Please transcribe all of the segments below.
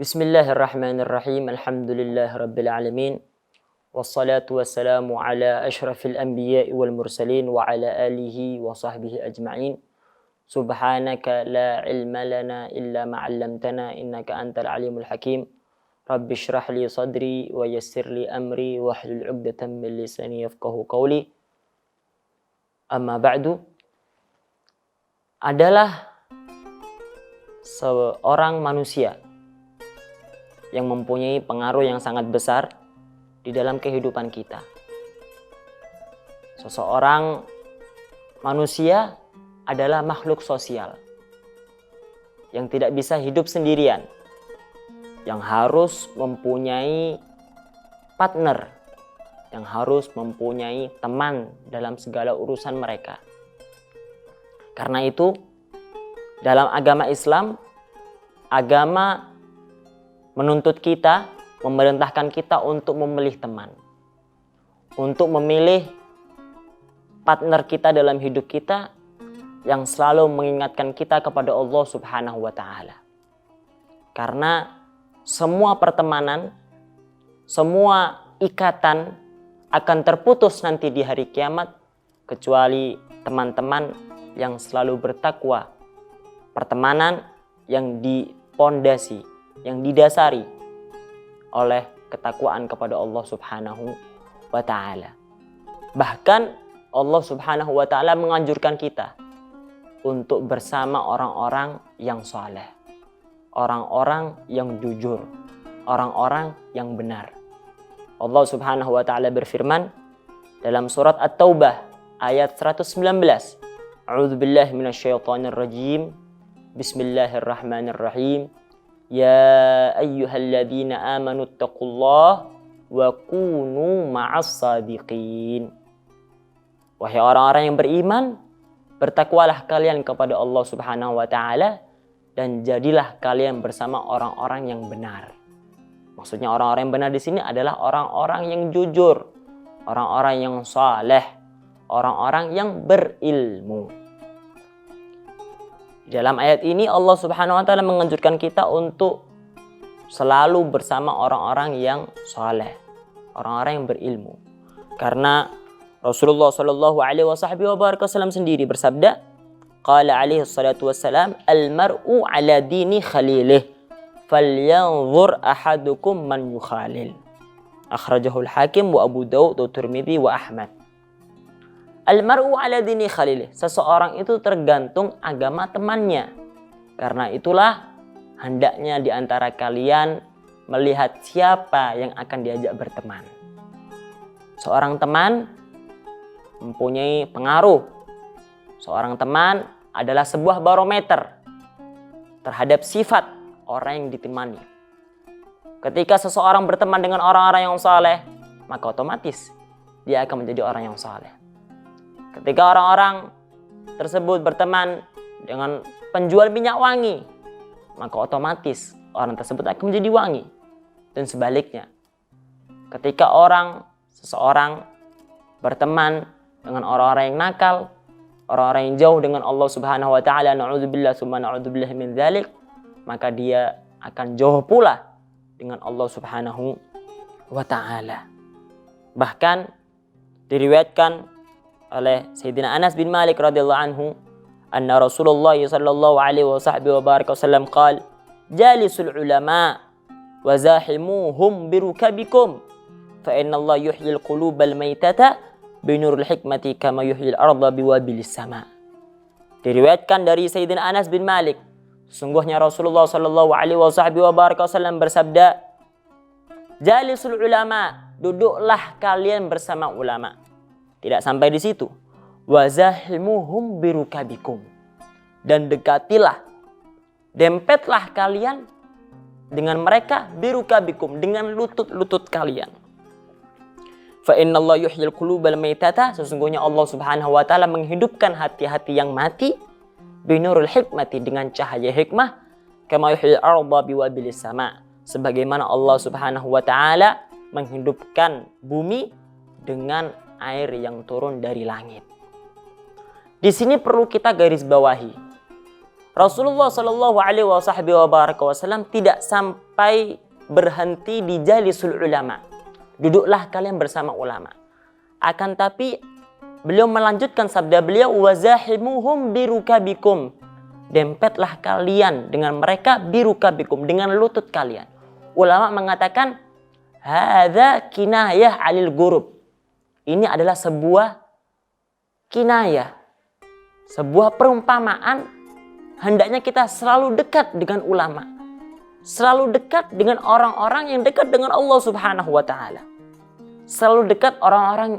Bismillahirrahmanirrahim. Alhamdulillah rabbil alamin. Wassalatu wassalamu ala ashrafil anbiya'i wal mursalin wa ala alihi wa sahbihi ajma'in. Subhanaka la ilma lana illa ma 'allamtana innaka antal alimul hakim. Rabbi shrah li sadri wa yassir li amri wa hlul 'uqdatam min lisani yafqahu qawli. Amma ba'du. Adalah seorang manusia yang mempunyai pengaruh yang sangat besar di dalam kehidupan kita. Seseorang manusia adalah makhluk sosial yang tidak bisa hidup sendirian, yang harus mempunyai partner, yang harus mempunyai teman dalam segala urusan mereka. Karena itu, dalam agama Islam, agama menuntut kita, memerintahkan kita untuk memilih teman. Untuk memilih partner kita dalam hidup kita yang selalu mengingatkan kita kepada Allah Subhanahu wa Ta'ala. Karena semua pertemanan, semua ikatan akan terputus nanti di hari kiamat kecuali teman-teman yang selalu bertakwa. Pertemanan yang dipondasi, yang didasari oleh ketakwaan kepada Allah Subhanahu wa Ta'ala. Bahkan Allah Subhanahu wa Ta'ala menganjurkan kita untuk bersama orang-orang yang saleh, orang-orang yang jujur, orang-orang yang benar. Allah Subhanahu wa Ta'ala berfirman dalam surat At-Taubah ayat 119. A'udzubillahi minasyaitonirrajim. Bismillahirrahmanirrahim. Ya ayyuhalladzina amanu taqullaha wa kunu ma'as sadiqin. Wahai orang-orang yang beriman, bertakwalah kalian kepada Allah Subhanahu wa Ta'ala dan jadilah kalian bersama orang-orang yang benar. Maksudnya orang-orang yang benar di sini adalah orang-orang yang jujur, orang-orang yang saleh, orang-orang yang berilmu. Dalam ayat ini Allah Subhanahu wa Ta'ala menganjurkan kita untuk selalu bersama orang-orang yang saleh, orang-orang yang berilmu. Karena Rasulullah sallallahu alaihi wasallam sendiri bersabda, qala alaihi salatu wassalam, al-mar'u ala dini khalilih, falyanzur ahadukum man yukhalil. Akhrajahu al-Hakim wa Abu Dawud wa Tirmidzi wa Ahmad. Al-mar'u ala dini khalilih. Seseorang itu tergantung agama temannya. Karena itulah hendaknya di antara kalian melihat siapa yang akan diajak berteman. Seorang teman mempunyai pengaruh. Seorang teman adalah sebuah barometer terhadap sifat orang yang ditemani. Ketika seseorang berteman dengan orang-orang yang saleh, maka otomatis dia akan menjadi orang yang saleh. Ketika orang-orang tersebut berteman dengan penjual minyak wangi, maka otomatis orang tersebut akan menjadi wangi. Dan sebaliknya, ketika seseorang berteman dengan orang-orang yang nakal, orang-orang yang jauh dengan Allah Subhanahu wa Ta'ala, na'udzubillah summa na'udzubillah min dzalik, maka dia akan jauh pula dengan Allah Subhanahu wa Ta'ala. Bahkan diriwayatkan oleh Sayyidina Anas bin Malik radhiyallahu anhu, anna Rasulullah sallallahu alaihi wasallam qala, jalisul ulama wa zahimuhum birukabikum fa inna Allah yuhyil qulubal maitata binurul hikmati kama yuhyil arda biwabilis sama. Diriwayatkan dari Sayyidina Anas bin Malik, sesungguhnya Rasulullah sallallahu alaihi wasallam bersabda, jalisul ulama, duduklah kalian bersama ulama. Tidak sampai di situ. Wazahimuhum birukabikum. Dan dekatilah, dempetlah kalian dengan mereka birukabikum, dengan lutut-lutut kalian. Fa innallaha yuhyil qulubal maitata, sesungguhnya Allah Subhanahu wa taala menghidupkan hati-hati yang mati binurul hikmati, dengan cahaya hikmah, kama yuhyil arda biwabilis sama, sebagaimana Allah Subhanahu wa taala menghidupkan bumi dengan air yang turun dari langit. Di sini perlu kita garis bawahi. Rasulullah Shallallahu Alaihi Wasallam tidak sampai berhenti di jalisul ulama. Duduklah kalian bersama ulama. Akan tapi beliau melanjutkan sabda beliau, wazahimuhum birukabikum. Dempetlah kalian dengan mereka birukabikum, dengan lutut kalian. Ulama mengatakan hadza kinayah alil gurub. Ini adalah sebuah kinayah, sebuah perumpamaan. Hendaknya kita selalu dekat dengan ulama, selalu dekat dengan orang-orang yang dekat dengan Allah Subhanahu wa taala. Selalu dekat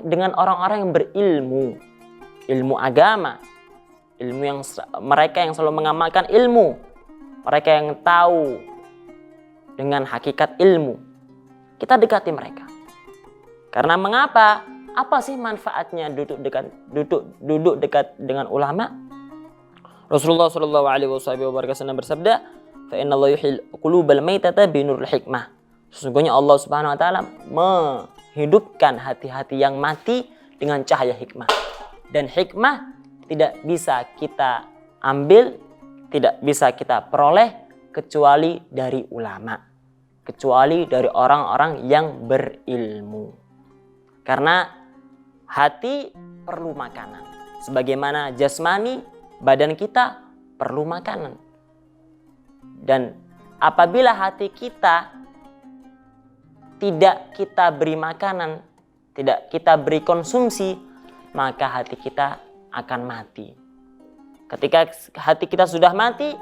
dengan orang-orang yang berilmu, ilmu agama, ilmu yang mereka yang selalu mengamalkan ilmu, mereka yang tahu dengan hakikat ilmu. Kita dekati mereka. Karena mengapa? Apa sih manfaatnya duduk dekat dengan ulama? Rasulullah Shallallahu Alaihi Wasallam bersabda, fa innallaha yuhyil qulubal maitata binuril hikmah. Sesungguhnya Allah Subhanahu wa taala menghidupkan hati-hati yang mati dengan cahaya hikmah. Dan hikmah tidak bisa kita ambil, tidak bisa kita peroleh kecuali dari ulama, kecuali dari orang-orang yang berilmu. Karena hati perlu makanan, sebagaimana jasmani, badan kita perlu makanan. Dan apabila hati kita tidak kita beri makanan, tidak kita beri konsumsi, maka hati kita akan mati. Ketika hati kita sudah mati,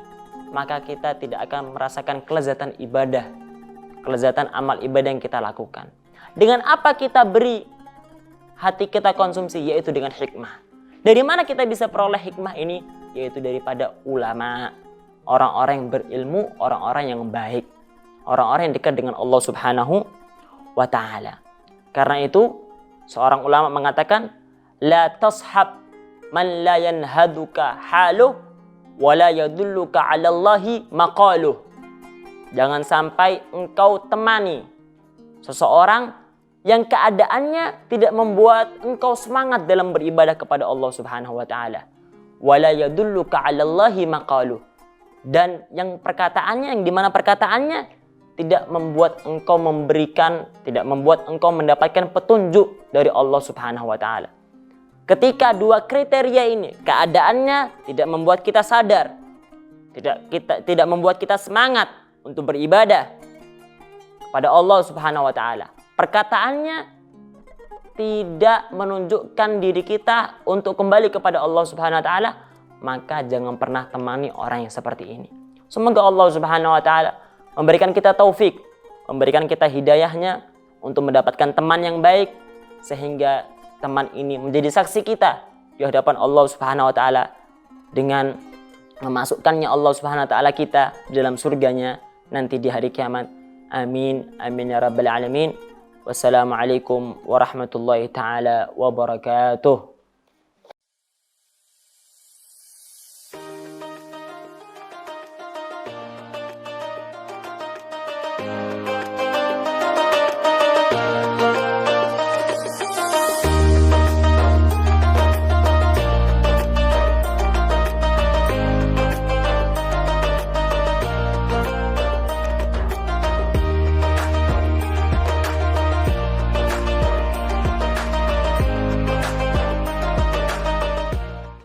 maka kita tidak akan merasakan kelezatan ibadah, kelezatan amal ibadah yang kita lakukan. Dengan apa kita beri hati kita konsumsi? Yaitu dengan hikmah. Dari mana kita bisa peroleh hikmah ini? Yaitu daripada ulama, orang-orang yang berilmu, orang-orang yang baik, orang-orang yang dekat dengan Allah Subhanahu wa ta'ala. Karena itu seorang ulama mengatakan, la tashab man la yanhaduka haluh wa la yadulluka 'ala Allahi maqaluh. Jangan sampai engkau temani seseorang yang keadaannya tidak membuat engkau semangat dalam beribadah kepada Allah Subhanahu wa taala. Wa la yadulluka 'ala Allahi maqaluh. Dan yang perkataannya, yang dimana perkataannya tidak membuat engkau tidak membuat engkau mendapatkan petunjuk dari Allah Subhanahu wa taala. Ketika dua kriteria ini, keadaannya tidak membuat kita sadar, tidak membuat kita semangat untuk beribadah kepada Allah Subhanahu wa taala. Perkataannya tidak menunjukkan diri kita untuk kembali kepada Allah Subhanahu wa taala, maka jangan pernah temani orang yang seperti ini. Semoga Allah Subhanahu wa taala memberikan kita taufik, memberikan kita hidayahnya untuk mendapatkan teman yang baik, sehingga teman ini menjadi saksi kita di hadapan Allah Subhanahu wa taala dengan memasukkannya Allah Subhanahu wa taala kita dalam surganya nanti di hari kiamat. Amin amin ya rabbal alamin. Wassalamualaikum warahmatullahi taala wabarakatuh.